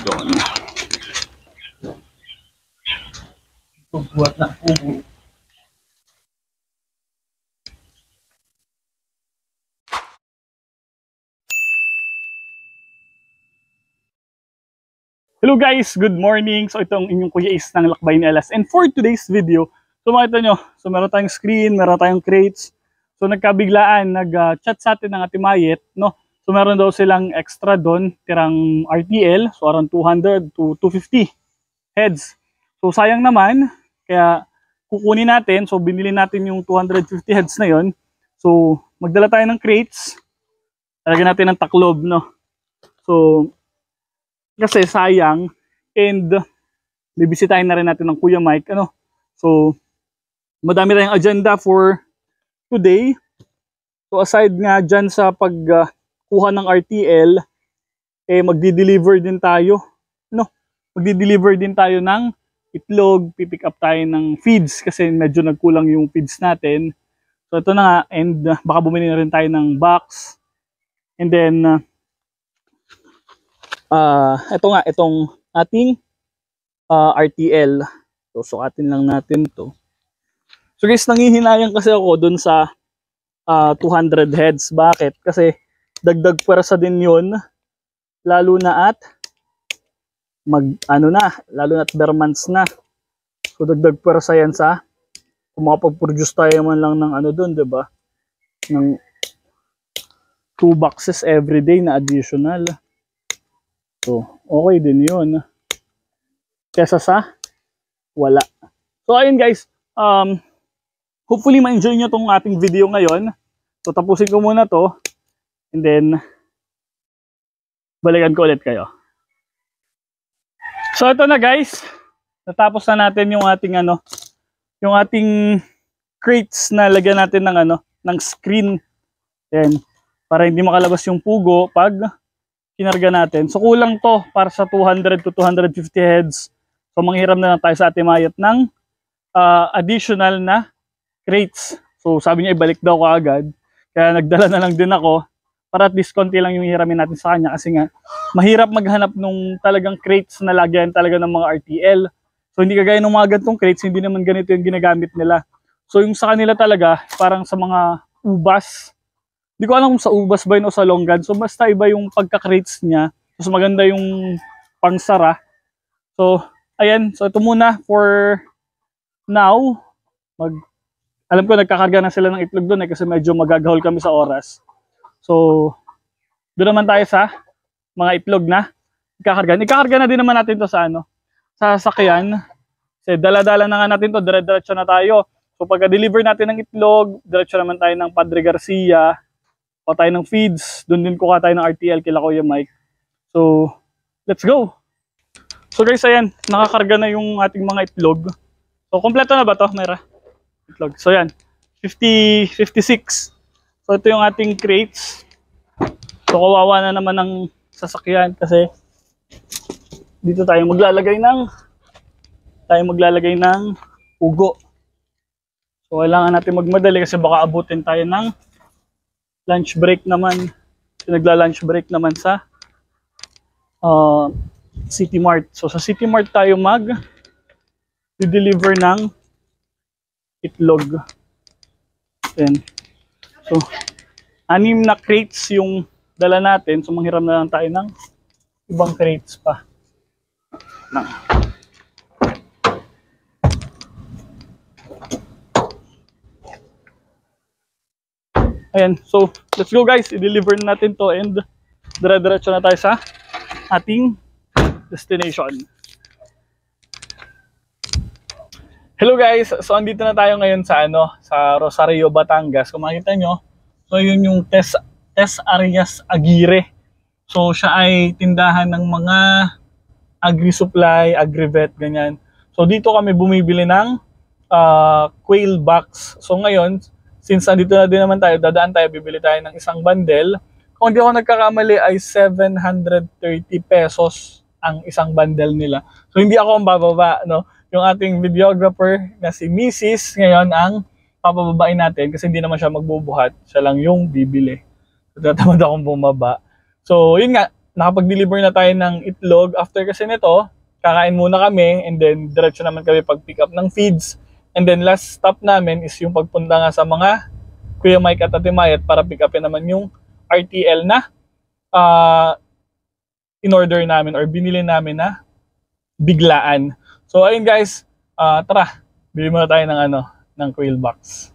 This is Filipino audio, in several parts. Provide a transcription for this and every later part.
Doon. Buat na pugo. Hello guys, good morning. So itong inyong Kuya Is ng Lakbay ni Alas. And for today's video, so makita nyo, so meron tayong screen, meron tayong crates. So nagkabiglaan, nag-chat sa atin ng Ate Mayet, no? So meron daw silang extra doon, tirang RTL, so around 200 to 250 heads. So sayang naman, kaya kukunin natin, so binili natin yung 250 heads na yon. So magdala tayo ng crates, lagyan natin ng taklob, no? So kasi sayang, and bibisitahin na rin natin ng Kuya Mike, ano. So madami tayong agenda for today. So aside nga dyan sa pagkuha ng RTL, magdi-deliver din tayo, no? Magdi-deliver din tayo ng itlog, pipick up tayo ng feeds kasi medyo nagkulang yung feeds natin. So ito na nga, and baka bumili na rin tayo ng box. And then ito nga, itong ating RTL. So, sukatin lang natin to. So guys, nangihinayang kasi ako dun sa 200 heads. Bakit? Kasi dagdag pwersa din yun. Lalo na at lalo na at bare months na. So dagdag pwersa yan sa kung makapag-produce tayo man lang ng dun, diba? Ng 2 boxes everyday na additional. So, okay din yun. Kesa sa wala. So, ayun guys. Hopefully ma-enjoy nyo tong ating video ngayon. So, tapusin ko muna to. And then, balikan ko ulit kayo. So, ito na guys. Natapos na natin yung ating yung ating crates na lagyan natin ng screen. Ayan. Para hindi makalabas yung pugo pag kinarga natin. So kulang to para sa 200 to 250 heads. So manghiram na lang tayo sa Ate Mayet ng additional na crates. So sabi niya ibalik daw kaagad. Kaya nagdala na lang din ako para at least konti lang yung hiramin natin sa kanya. Kasi nga mahirap maghanap nung talagang crates na lagyan talaga ng mga RTL. So hindi kagaya ng mga gantong crates, hindi naman ganito yung ginagamit nila. So yung sa kanila talaga, parang sa mga ubas. Hindi ko alam kung sa ubas ba yun o sa longgan. So basta iba yung pagka-crates niya. So maganda yung pangsara. So ayan. So ito muna for now. Alam ko nagkakarga na sila ng itlog doon kasi medyo magagahol kami sa oras. So doon naman tayo sa mga itlog na ikakarga. Ikakarga na din naman natin to sa sa sasakyan. Kasi dala-dala na nga natin to. Dire-diretso na tayo. So pagka-deliver natin ng itlog, diretso naman tayo ng Padre Garcia. O tayo ng feeds, doon din kuha tayo ng RTL kila Kuya Mike. So, let's go! So guys, ayan, nakakarga na yung ating mga itlog. So, kompleto na ba to, Mera? Itlog. So, ayan, 56. So, ito yung ating crates. So, kawawa na naman ng sasakyan kasi dito tayo maglalagay ng ugo. So, kailangan natin magmadali kasi baka abutin tayo ng lunch break naman. Nagla-lunch break naman sa City Mart. So sa City Mart tayo deliver ng itlog. Then, so 6 na crates yung dala natin. So manghiram na lang tayo ng ibang crates pa. Ayan, so let's go guys, i-deliver na natin to and dire-diretso na tayo sa ating destination. Hello guys, so andito na tayo ngayon sa sa Rosario, Batangas. Kung makita nyo, so yun yung Tess Arias Aguirre. So siya ay tindahan ng mga agri-supply, agri-vet, ganyan. So dito kami bumibili ng quail box. So ngayon, since andito na din naman tayo, dadaan tayo, bibili tayo ng isang bundle. Kung hindi ako nagkakamali ay 730 pesos ang isang bundle nila. So hindi ako ang bababa, no? Yung ating videographer na si Mrs. ngayon ang papababain natin kasi hindi naman siya magbubuhat. Siya lang yung bibili. So tatamad akong bumaba. So yun nga, nakapag-deliver na tayo ng itlog. After kasi nito, kakain muna kami and then diretso naman kami pag-pick up ng feeds. And then last stop namin is yung pagpunta nga sa mga Kuya Mike at Ate Mayat para pick upin naman yung RTL na in-order namin or binili namin na biglaan. So ayun guys, tara, bili muna tayo ng ng quail box.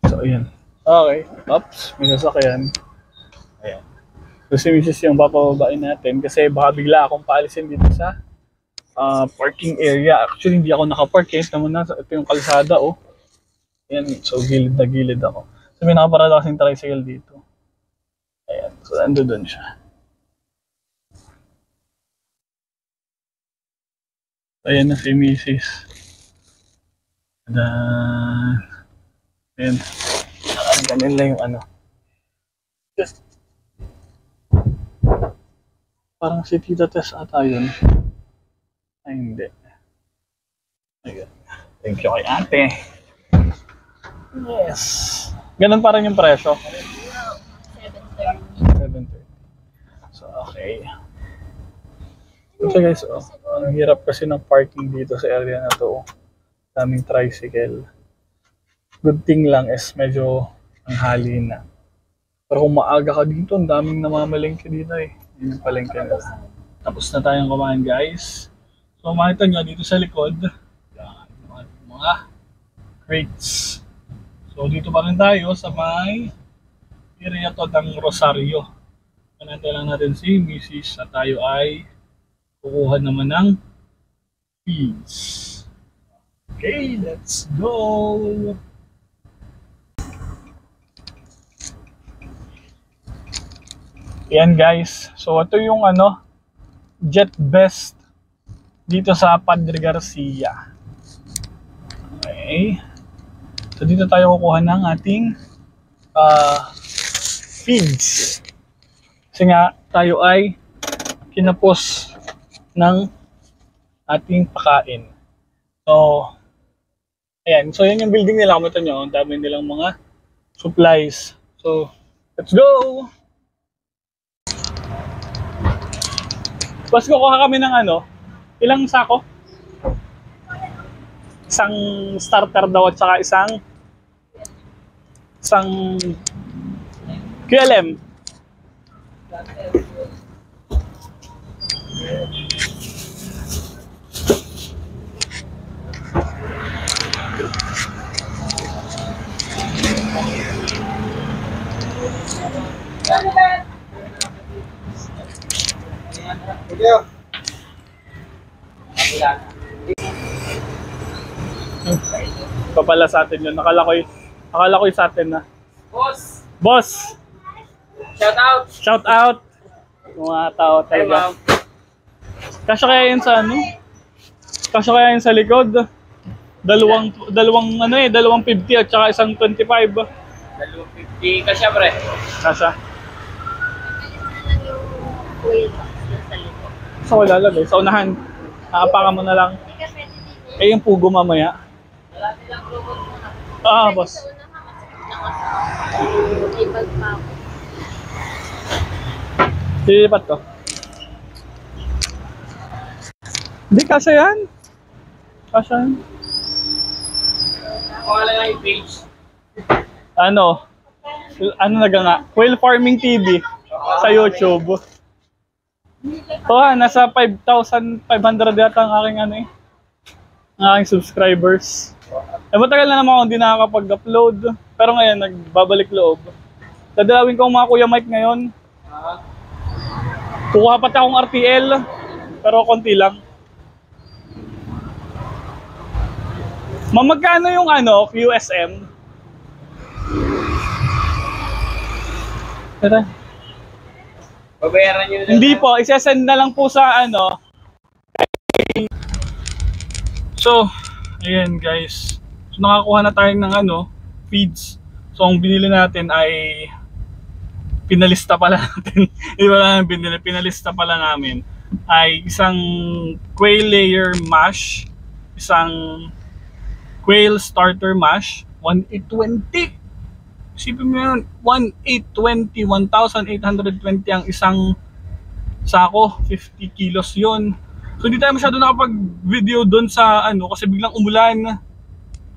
So ayun. Okay, oops, may sasakyan. Ayan. So si Mrs. yung papababain natin kasi baka bigla akong paalisin dito sa parking area. Actually hindi ako nakapark eh. Ito yung kalsada oh. Ayan, so gilid na gilid ako. So may nakaparada kasing tricycle dito. Ayan, so ando doon siya. Ayan na si Mrs. Ayan. Ganun lang yung Just parang si Tita Tess ata yun. Ay hindi. Ayan. Thank you kay ate. Yes. Ganun parang yung presyo. 730. So okay. Okay guys, ang hirap kasi ng parking dito sa area na to. Daming tricycle. Good thing lang is medyo ang hali na. Pero kung maaga ka dito, ang daming namamalengke dito eh. Yun yung palengke na. Tapos na tayong kumain guys. So makita nyo dito sa likod, yan, mga crates. So dito pa rin tayo sa may area to ng Rosario. Kanante lang natin si Mrs. at tayo ay kukuha naman ng feeds. Okay, let's go! Yan guys, so ito yung Jet Best dito sa Padre Garcia. Okay. So dito tayo kukuha ng ating feeds. Kasi nga tayo ay kinapos ng ating pakain. So, ayan. So yan yung building nila. Kumita nyo, ang dami nilang mga supplies. So, let's go! Tapos kukuha kami ng ilang sako? Isang starter daw at saka isang QLM. Papala sa atin yun. Akala ko sa atin na. Boss! Shout out! Shout out! Mga tao talaga. Kasya kaya yun sa Kasya kaya yun sa likod. Dalawang 50 at saka isang 25. 250 kasya pre. Kasya. So wala lang sa unahan. Nakapakan mo na lang. Eh yung pugo mamaya. Wala nilang robot muna. Boss. Lilipat ko. Hindi, kasya yan. Kasya yan. Kung lang yung page. Ano naga nga? Quail Farming TV sa YouTube. Nasa 5,500 yata ang aking ang aking subscribers. Matagal na naman ako hindi nakakapag-upload. Pero ngayon, nagbabalik loob. Dadalawin ko ang mga Kuya Mike ngayon. Kukuha pa akong RTL. Pero konti lang. Magkano yung QSM? Tara. Babayaran nyo na. Hindi po, isesend na lang po sa So, ayan guys. So nakakuha na tayo ng feeds. So ang binili natin ay pinalista pala natin. Hindi pala namin binili, pinalista pala namin ay isang quail layer mash, isang quail starter mash, 1,820. Isipin mo yun, 1,820 ang isang sako, 50 kilos yun. So hindi tayo masyado nakapag-video doon sa ano kasi biglang umulan.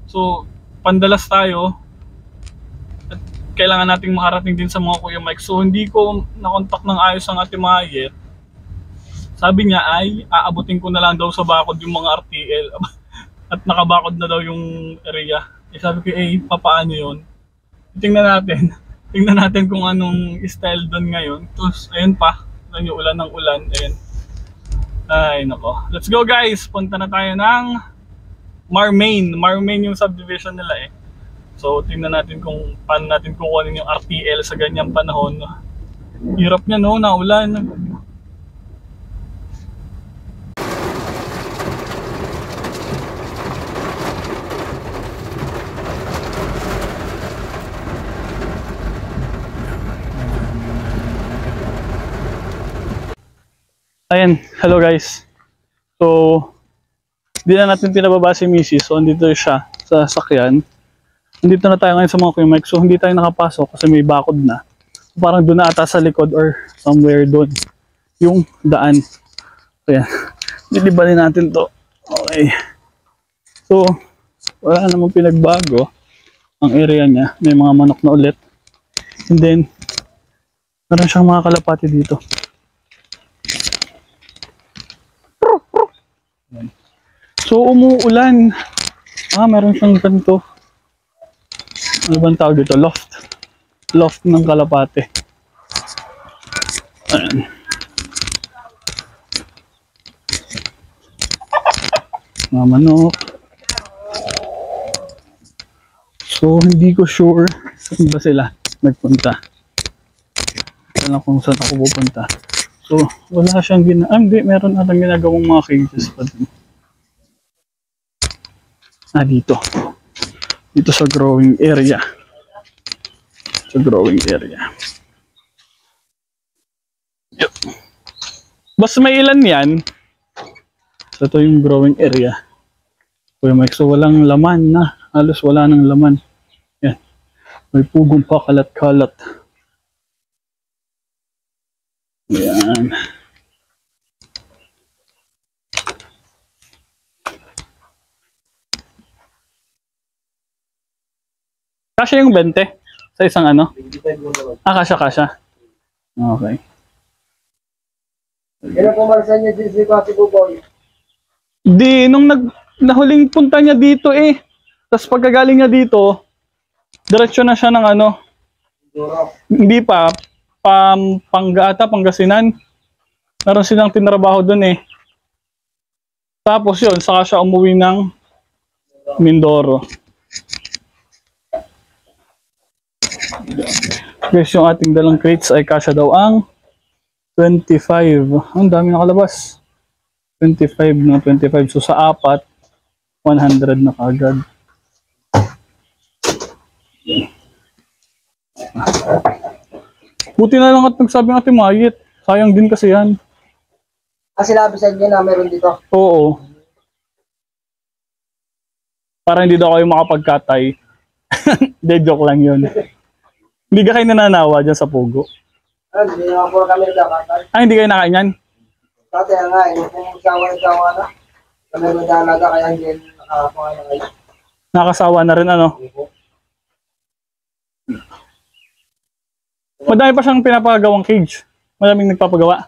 So pandalas tayo at kailangan nating makarating din sa mga Kuya Mike. So hindi ko na-contact ng ayos ang Ate Mayet. Sabi niya ay aabutin ko na lang daw sa bakod yung mga RTL at nakabakod na daw yung area. Sabi ko papaano yun? Tingnan natin kung anong style doon ngayon. Tapos ayun pa, yung ulan ng ulan. Ayun. Ay nako. Let's go guys. Punta na tayo ng Marmain. Marmain yung subdivision nila eh. So tingnan natin kung paano natin kukunin yung RTL sa ganyang panahon. Hirap niya no, na ulan. Ayan, hello guys. So, hindi na natin pinababa si Mrs. So, andito siya sa sakyan. Andito na tayo ngayon sa mga Kuya Mike. So, hindi tayo nakapasok kasi may bakod na. So, parang doon na ata sa likod or somewhere doon yung daan. So, yan. Dilibalin natin to. Okay. So, wala namang pinagbago ang area niya. May mga manok na ulit. And then, meron siyang mga kalapati dito. So umuulan. Meron siyang ganito. Ano bang tawag dito? Loft. Loft ng kalapate. Ayan. Mga manok. So hindi ko sure saan ba sila nagpunta. Wala kung saan ako pupunta. So wala siyang hindi, meron atang ginagawang mga cages pa din. Dito. Dito sa growing area. Sa growing area. Yep. Basta may ilan yan. So ito yung growing area. Kuya Mike, so walang laman na. Halos wala nang laman. Yan. May pugong pa kalat-kalat. Yan. Kasya yung 20 sa isang ano? Kasya. Okay. Kailan pumarsan niya din si Kasi Buboy? Di, nung nahuling punta niya dito eh. Tapos pagkagaling niya dito, diretso na siya ng ano? Hindi pa. Pangasinan. Meron silang tinrabaho dun eh. Tapos yun, saka siya umuwi ng Mindoro. Guys, yung ating dalang crates ay kasya daw ang 25. Ang dami nakalabas. 25 na 25. So sa apat, 100 na kagad. Buti na lang at nagsabi ng Ate Mayet. Sayang din kasi yan. Sinabi sa inyo na meron dito. Oo. Para hindi daw kayo makapagkatay. De, joke lang yun. Hindi ka kayo nananawa dyan sa Pugo? Hindi naman po kami nagkakatay. Hindi kayo nakain yan? Dati nga kung sawa na, kami nagdalaga kaya hindi nakapangan na kayo. Nakasawa na rin ano? Madami pa siyang pinapagawang cage. Madaming nagpapagawa.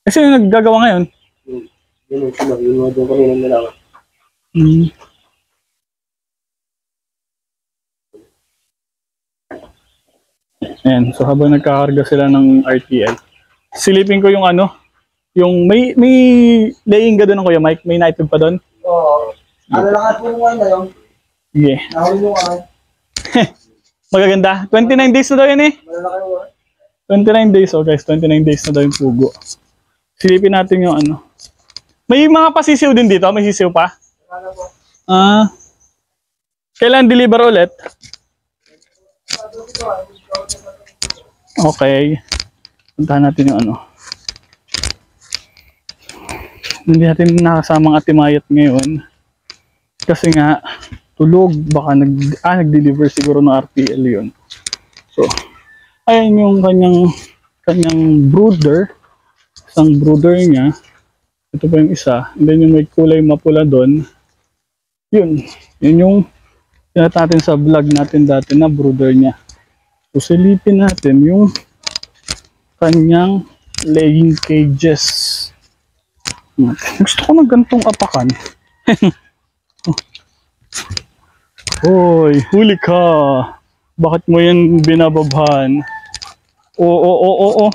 Kasi yung naggagawa ngayon? Yun doon kami nang nalaman. Ayan, so habang nagkakarga sila ng RTL, silipin ko yung ano, yung may laying ka doon ng Kuya Mike, may naitlog pa doon? Oo. Ano lang at po ngayon na yun? Yeah. Nahuli mo kami. Magaganda. 29 days na daw yan eh. Malalaki mo. 29 days, oh guys, 29 days na daw yung Pugo. Silipin natin yung ano. May mga pasisiw din dito, may sisiw pa? Ano po? Kailan deliver ulit? Okay. Puntahan natin yung ano. Hindi natin nakasama ang Ate Mayet ngayon. Kasi nga, tulog, baka nag-deliver siguro ng RTL yun. So, ayan yung kanyang brooder, isang brooder niya. Ito pa yung isa, and then yung may kulay mapula doon, yun yung pinat natin sa vlog natin dati na brooder niya. So, silipin natin yung kanyang laying cages. Gusto ko ng gantong apakan. Hoy, huli ka! Bakit mo yan binababhan? Oo.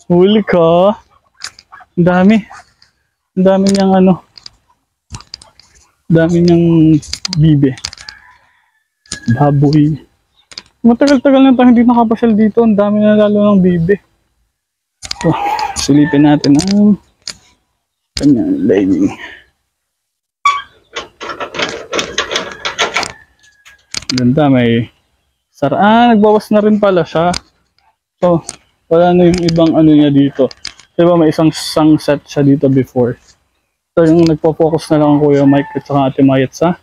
Huli ka! Ang dami. Ang dami niyang dami niyang bibe. Baboy. Matagal-tagal na tayo hindi nakapasyal dito. Ang dami na lalo ng bibe. So, silipin natin ang kanyang laying. Ganda, may nagbawas na rin pala siya. So, wala na yung ibang niya dito. Diba may isang set siya dito before. So, yung nagpo-focus na lang ang Kuya Mike at saka Ate Mayet sa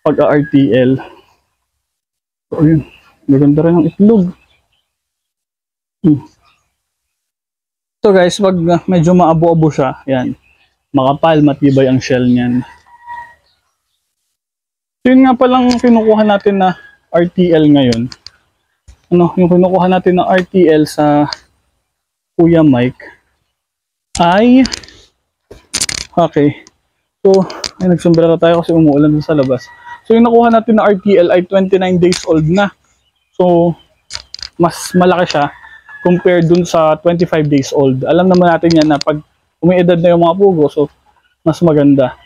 pag-RTL. So, yun. Maganda rin ang itlog. So guys, pag medyo maabo-abo siya, yan. Makapal, matibay ang shell niyan. So, yun nga palang kinukuha natin na RTL ngayon. Yung kinukuha natin na RTL sa Kuya Mike ay okay. So, ay nagsumbrero tayo kasi umuulan sa labas. So, yung nakuha natin na RTL ay 29 days old na. So, mas malaki siya compared dun sa 25 days old. Alam naman natin yan na pag umiedad na yung mga pugo, so mas maganda.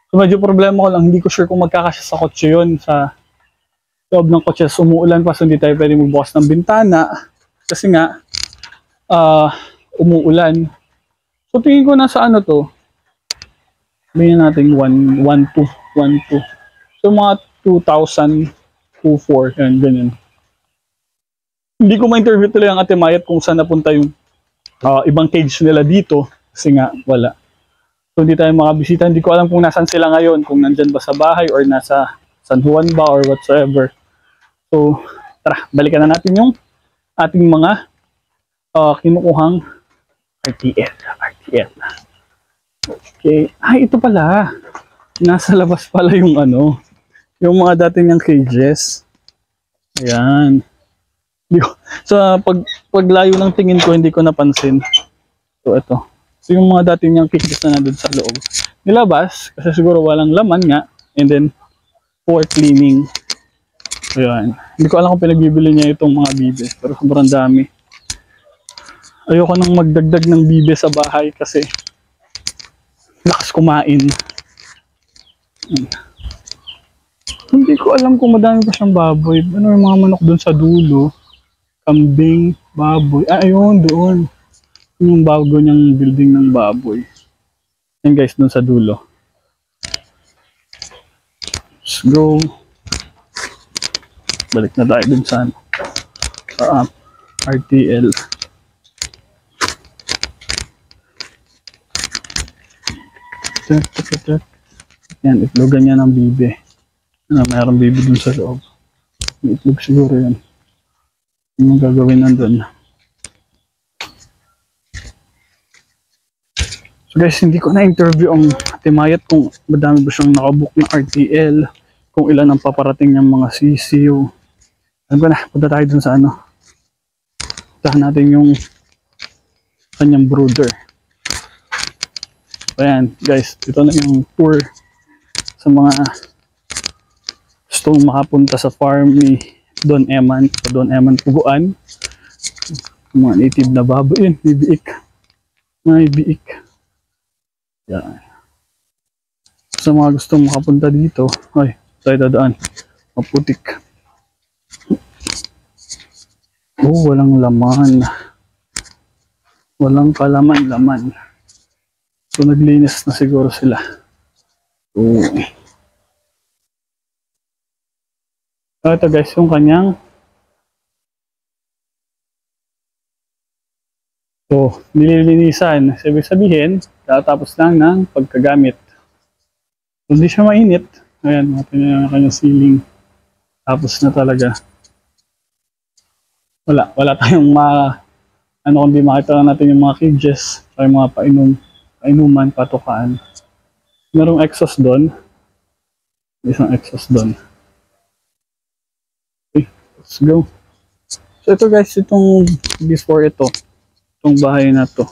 So, medyo problema ko lang, hindi ko sure kung magkakasya sa kotse yun sa loob ng kotse. Umuulan pa, so hindi tayo pwede magbukas ng bintana kasi nga umuulan. So tingin ko nasa to, bigyan natin 1, 2. So mga 2,000, 2,400, yan, ganyan. Hindi ko ma-interview tuloy ang Ate Mayet kung saan napunta yung ibang cage nila dito kasi nga wala. So hindi tayo makabisita, hindi ko alam kung nasan sila ngayon, kung nandyan ba sa bahay or nasa San Juan ba or whatsoever. So tara, balikan na natin yung ating mga kinukuhang RTL. Okay. Ay, ito pala. Nasa labas pala yung yung mga dating niyang cages. Ayan. So, paglayo ng tingin ko, hindi ko napansin. So, ito. So, yung mga dating niyang cages na nandun sa loob. Nilabas, kasi siguro walang laman nga. And then, for cleaning. Ayan. Hindi ko alam kung pinagbibili niya itong mga bibe. Pero sobrang dami. Ayoko nang magdagdag ng bibe sa bahay kasi lakas kumain. Hindi ko alam kung madami pa siyang baboy. Ano yung mga manok doon sa dulo? Kambing, baboy. Ayun, doon. Yung bago niyang building ng baboy. Yan guys, doon sa dulo. Let's go. Balik na tayo dun sa RTL. Yan, itlogan niya ng bibe. Mayroong bibe dun sa loob. May itlog siguro yan. Yung gagawin nandun. So guys, hindi ko na-interview ang Ate Mayet kung madami ba siyang nakabook na RTL, kung ilan ang paparating niyang mga CCU. Alam ko na, punta tayo dun sa puntahan natin yung kanyang brooder. Ayan guys, ito na yung tour sa mga gustong makapunta sa farm ni Don Eman o Don Eman Puguan. Mga native na baboy yun, may biik. Yan. Sa mga gustong makapunta dito, ay, tayo dadaan, maputik. Oh, walang laman. Walang kalaman-laman. So, naglinis na siguro sila. Oh. So, ito guys, yung kanyang nililinisan. Sabi sabihin, tatapos lang ng pagkagamit. So, hindi siya mainit. Ayan, natin yung kanyang ceiling. Tapos na talaga. Wala tayong ano kundi makita lang natin yung mga cages, yung mga painuman, patukaan. Merong exhaust doon. Isang exhaust doon. Okay, let's go. So ito guys, itong before itong bahay na to.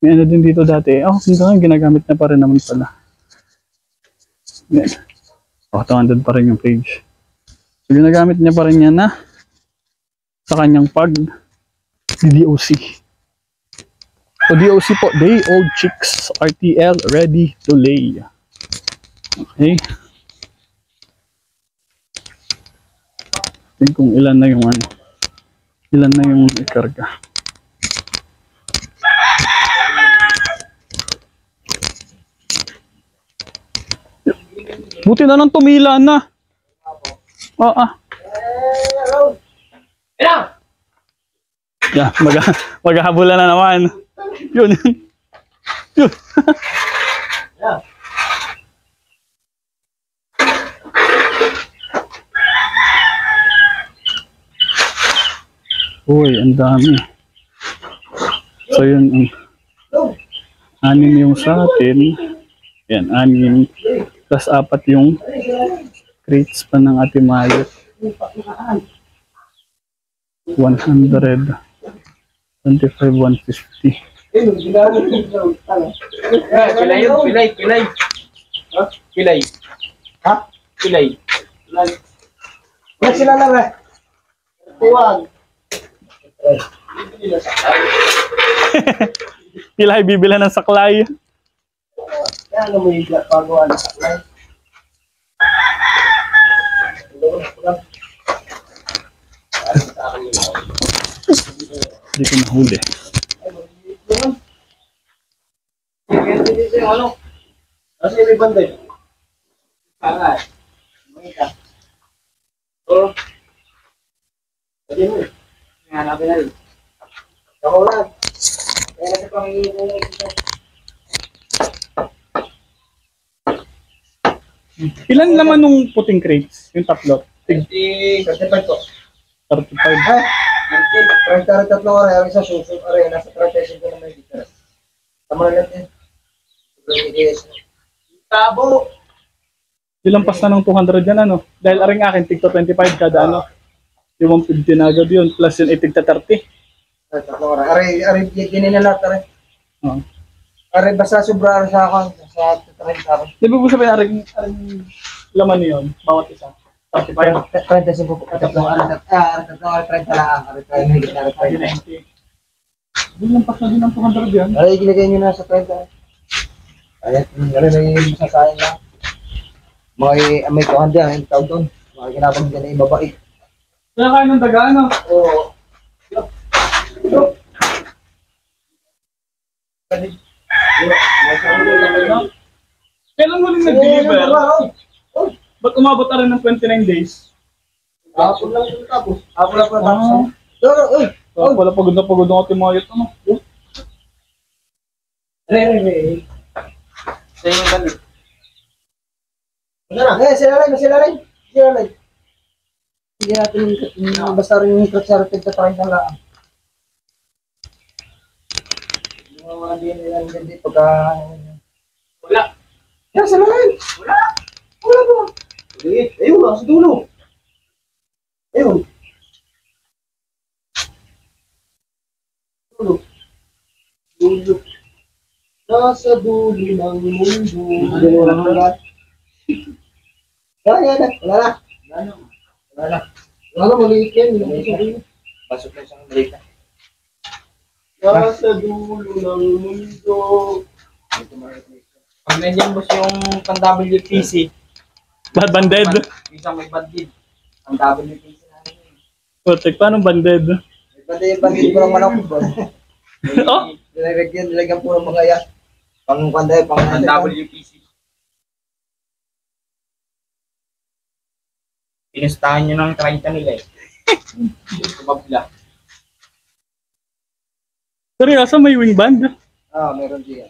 May ano din dito dati. Hanggang ginagamit na pa rin naman pala. Yan. 200 pa rin yung page. So ginagamit niya pa rin yan na sa kanyang DOC. So DOC po, Day Old Chicks RTL Ready to Lay. Okay. Tingnan kung ilan na yung ikarga. Buti na lang tumila na. Yeah, maghahabulan na naman. Yun. Uy, ang dami. So yun, 6 yung sa atin. Yan, 6. Plus 4 yung crates pa ng Ate Mayot. 100. 25, 150. Pilay yun, pilay. Pilay. Ha? Pilay. Yan sila lang eh. Tuwag. Pilay bibila ng saklay. Yan ang may baguan. Hindi ko nahuli. Ano? Kasi may banday. Pangal. Mita. Oh. Pwede mo eh. Hanapin na rin. Ako lang. Kaya nasa pangingin mo na ito. Ilan naman nung puting crates? Yung tatlo? 35 po. 35. Ha? 33 oras. Ang isa susok. Aray, nasa 35 ko naman dito. Tama na natin. Tabo. Ilang pas na ng 200 yan ano? Dahil aring akin, tigto 25 kada ano. Yung 150 na agad yun. Plus yung itigta 30. Aray, ginin na lahat. Aray. Aray, basta sobra sa akin. Sa 30 ako. Di ba po sabihin aring laman niyon bawat isa? 35. 35 po. Tatlong oras. 30 lang. Aray, may gitna. 90. Ilang pas na din ng 200 yan? Aray, ginagay nyo na sa 30. Ayan, may masasayang lang. May kuhan dyan, may tawag doon. Mga ginabang dyan ay babae. Kaya kayo ng daga, ano? Oo. Kailan mo rin nag-deliver? Ba't umabot na rin ng 29 days? Hapon lang ito tapos. Hapon lang tapos. Uy! Wala pagod na Ate Mayot, ano? Re. Sa inyo ba? Sila lang. Hindi natin basta rin yung sa tigtatry na lang. Yung mga hindi pagka... Wala. Yan, sila lang. Wala ba? Ayun lang, sa dulo. Ayun. Dulo. Nasa dulo ng mundo. Dulo ng mundo. Wala na, maliit yan. Pasok na isang malita. Nasa dulo ng mundo. Pag nandiyan boss yung pang WPC, Bad banded? isang may bandid. Ang WPC namin. Protect, paano banded? Pati ko ng manok. Oh? Nilagyan po ng mga yan. Pang WPC. Pinustahan nyo ng 30 nila eh. Kumabla. Seryoso, may wing band? Meron diyan.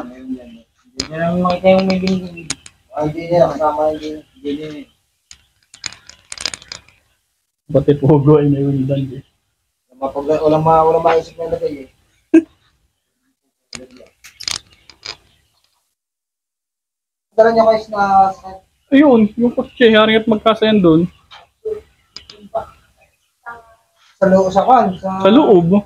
Meron yan. Hindi nyo namin makita yung may bingin. Hindi niya, kasama hindi niya. Pati pugo ay may windan eh. Walang maisip na lagay eh. Dala niya guys na Ayun, yung kotse, haring at magkasayan doon. Sa loob.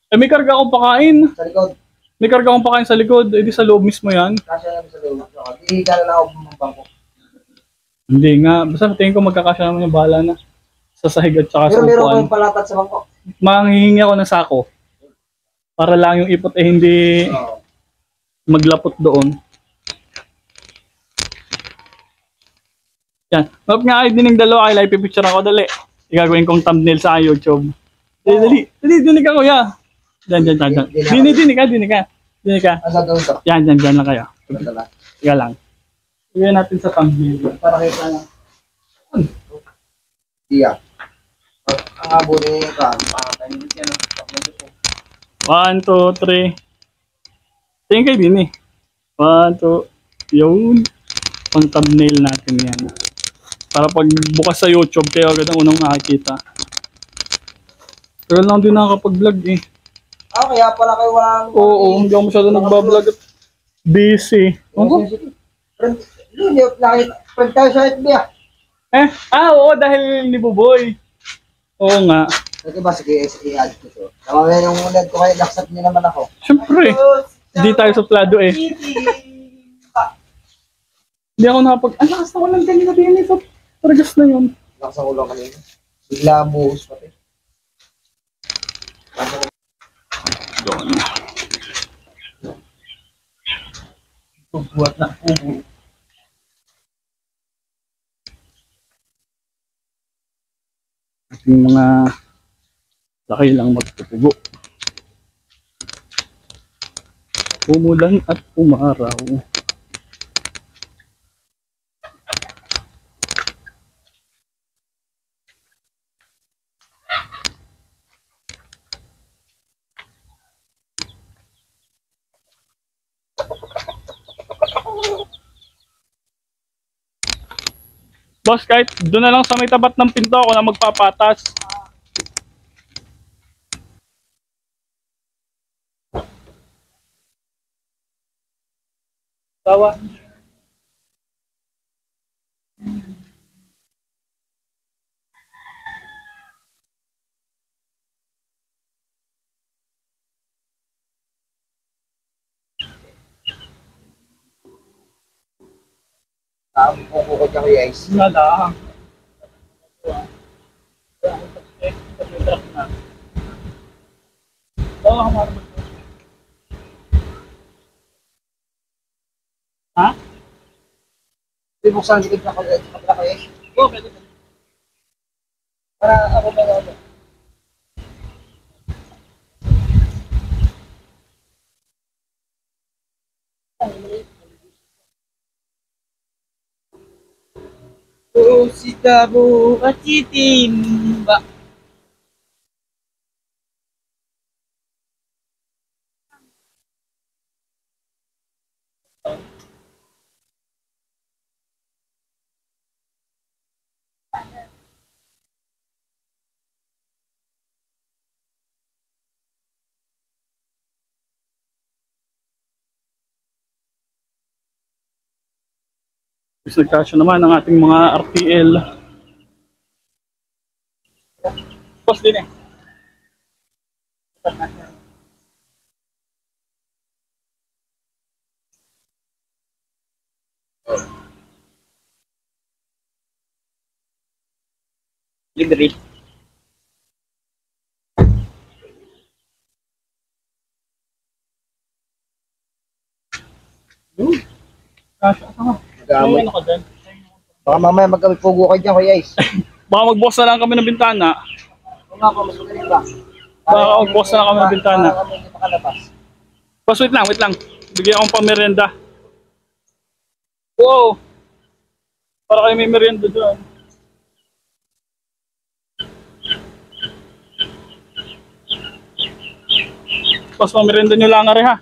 Eh, may karga akong pakain. Sa likod. May karga akong pakain sa likod. Eh, di sa loob mismo yan. Kasya namin sa loob. Hindi ka na ako bumabangko. Hindi nga. Basta tingin ko magkakasya naman yung bahala na. Sa sahig at saka sa Pero meron upuan. kayong palatat sa bangko. Manghihingi ako ng sako. Para lang yung ipot eh hindi maglapot doon. Yan. Map nga kayo din ng dalawa. Kaya ipipicture ako dali. Igagawin kong thumbnail sa YouTube. Dali. Dinig ka kuya. Diyan. Dinig ka. Ano gawin to? Yan lang kayo. Dala. Tiga lang. Igawin natin sa thumbnail. Para kita lang. Iya. Ang abuli ka. 1, 2, 3. Tingin kayo din eh. 1, 2. Yun. Pang thumbnail natin yan. Para pag bukas sa YouTube, kayo agad ang unang makikita. Pero lang din nakakapag-vlog eh. Kaya pala kayo walang... Oo, hindi ako masyado nagbablog at busy. Friend tayo sa FB ah. Oo, dahil ni Buboy. Oo nga. Sige ba, sige, i-add ko to. Tama ba yung ulit ko kayo, laksak niyo naman ako. Siyempre, hindi tayo suplado eh. Hindi ako nakapag... Ang lakas na walang kanina din ito. Paragas na yun. Laksak ko lang kanina. Bigla buhos pati. Doon. Buhat na pugo. Ating mga laki lang magpupugo. Umulan at umaraw. Boss, kahit doon na lang sa may tapat ng pinto ako na magpapatas. Tawa. Pugo ko dyan kay Ice. Nada. Ha? Buksan likod na kapila kay Ice. Oo, pwede. Para ako ba ako? Si Tabo at Titimba. Nagkasya naman ang ating mga RTL. Boss din eh. Libre. Kasya ka. Gamay. Ano ka dyan? Baka mamaya magpugo kayo dyan kay Ice. Baka magbukas na lang kami ng bintana. Kung nga po, mas magaling ba? Baka magbukas na lang kami ng bintana. Para kami hindi makalabas. Boss, wait lang. Bigyan akong pang-merienda. Wow! Para kayo may merienda dyan. Boss, pang-merienda nyo lang nga rin ha.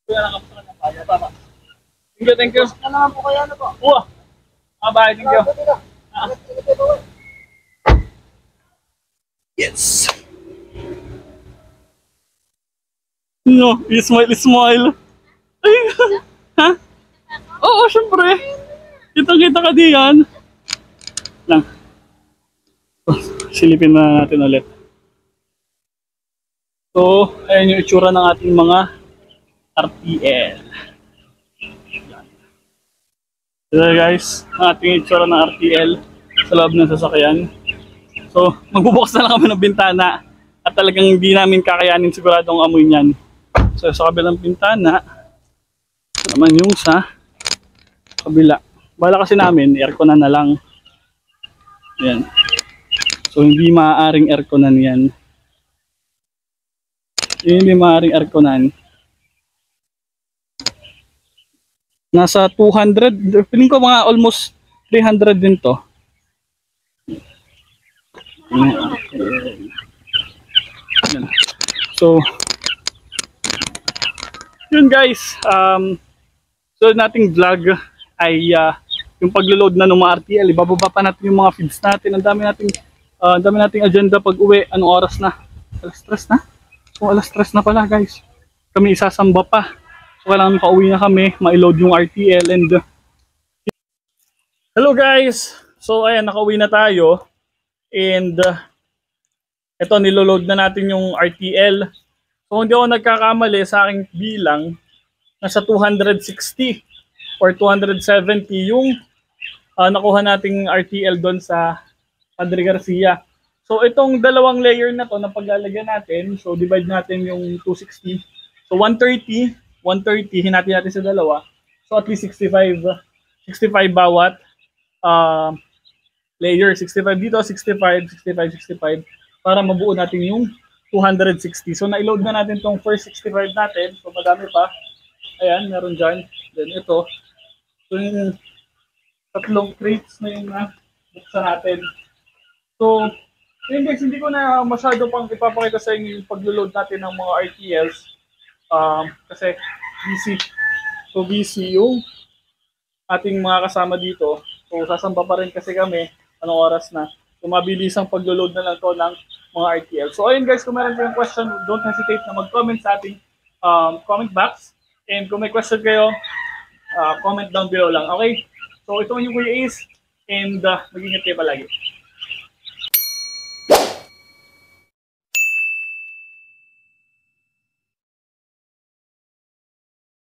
Kuya, nakapos ka ng paya. Tama. Thank you, thank you. Ano naman po kayo, ano po? Uwa. Bye, thank you. Yes. No, smile, smile. Ay, ha? Oo, syempre. Kitang-kita ka diyan. Lang. Silipin na natin ulit. So, ayan yung itsura ng ating mga RTL. So guys, ang ating itsura ng RTL sa loob ng sasakyan. So, magbubukas na lang kami ng bintana at talagang hindi namin kakayanin siguradong amoy niyan. So, sa kabilang bintana, ito naman yung sa kabila. Bala kasi namin, airconan na lang. Yan. So, hindi maaaring airconan yan. Hindi maaaring airconan. Nasa 200, feeling ko mga almost 300 din to. So, yun guys, so nating vlog ay yung paglo-load na ng mga RTL. Ibababa pa natin yung mga feeds natin. Ang dami nating agenda pag uwi. Anong oras na? Alas 3 na? So alas 3 na pala guys. Kami isasamba pa. So kailangan pauwi na kami, ma-load yung RTL and hello guys! So ayan, nakauwi na tayo and ito niloload na natin yung RTL. So hindi ako nagkakamali sa aking bilang, nasa 260 or 270 yung nakuha nating RTL doon sa Padre Garcia. So itong dalawang layer na to na paglalagyan natin, so divide natin yung 260. So 130, hinati natin sa dalawa. So at least 65 bawat layer. 65 dito, 65 para mabuo natin yung 260. So na-load na natin tong first 65 natin. So madami pa. Ayan, meron dyan. Then ito. So yung tatlong crates na yung buksan natin. So, yun guys, hindi ko na masyado pang ipapakita sa inyo yung paglo-load natin ng mga RTLs. Kasi busy. So busy yung ating mga kasama dito. So sasamba pa rin kasi kami. Anong oras na. So mabilis ang paglo-load na lang to ng mga RTL. So ayun guys, kung meron kayong question, don't hesitate na mag-comment sa ating comment box. And kung may question kayo, comment down below lang. Okay? So ito yung Kuya Ace. And mag-ingat kayo palagi.